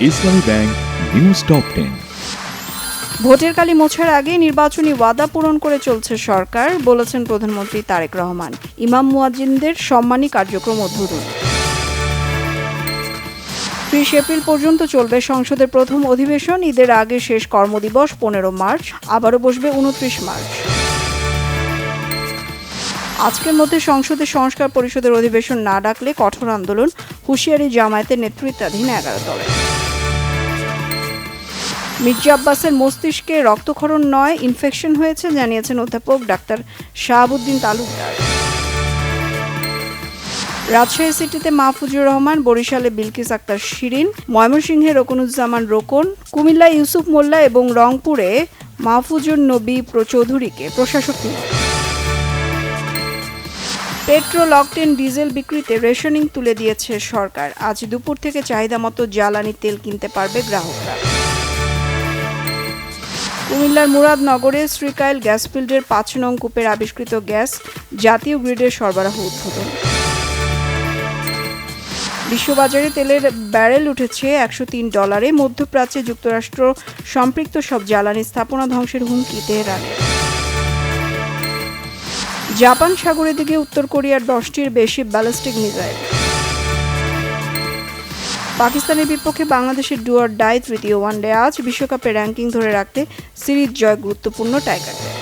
ইসলামী bank news top 10। ভোটের কালি মোছার আগে নির্বাচনী ওয়াদা পূরণ করে চলছে সরকার, বলেছেন প্রধানমন্ত্রী তারেক রহমান। ইমাম মুয়াজ্জিনদের সম্মানী কার্যক্রম উদ্বোধন। 30 এপ্রিল পর্যন্ত চলবে সংসদের প্রথম অধিবেশন। ঈদের আগে শেষ কর্মদিবস 15 মার্চ, আবারও বসবে 29 মার্চ। আজকের মধ্যে সংসদে সংস্কার পরিষদের অধিবেশন না ডাকলে কঠোর আন্দোলন, হুঁশিয়ারি জামায়াতের নেতৃত্বাধীন 11 দলের। মির্জা আব্বাসের মস্তিষ্কে রক্তক্ষরণ নয়, ইনফেকশন হয়েছে, জানিয়েছেন অধ্যাপক ডাক্তার শাহাবুদ্দিন তালুকদার। রাজশাহী সিটিতে মাহফুজুর রহমান, বরিশালে বিলকিস আক্তার শিরিন, ময়মনসিংহে রকুনুজ্জামান রোকন, কুমিল্লায় ইউসুফ মোল্লা এবং রংপুরে মাহফুজুর নবী চৌধুরীকে প্রশাসক নিয়োগ। পেট্রোল, অকটেন, ডিজেল বিক্রিতে রেশনিং তুলে দিয়েছে সরকার। আজ দুপুর থেকে চাহিদা মতো জ্বালানি তেল কিনতে পারবে গ্রাহকরা। কুমিল্লার মুরাদনগরে শ্রীকাইল গ্যাস ফিল্ডের 5 নং কূপের আবিষ্কৃত গ্যাস জাতীয় গ্রিডের সরবরাহ উদ্বোধন। বিশ্ববাজারে তেলের ব্যারেল উঠেছে $103। মধ্যপ্রাচ্যে যুক্তরাষ্ট্র সম্পৃক্ত সব জ্বালানি স্থাপনা ধ্বংসের হুমকি তেহরানের। জাপান সাগরের দিকে উত্তর কোরিয়ার 10টির বেশি ব্যালিস্টিক মিসাইল। পাকিস্তানের বিপক্ষে বাংলাদেশের ডু অর ডাই তৃতীয় ওয়ানডে আজ। বিশ্বকাপে র্যাঙ্কিং ধরে রাখতে সিরিজ জয় গুরুত্বপূর্ণ টাইগারদের।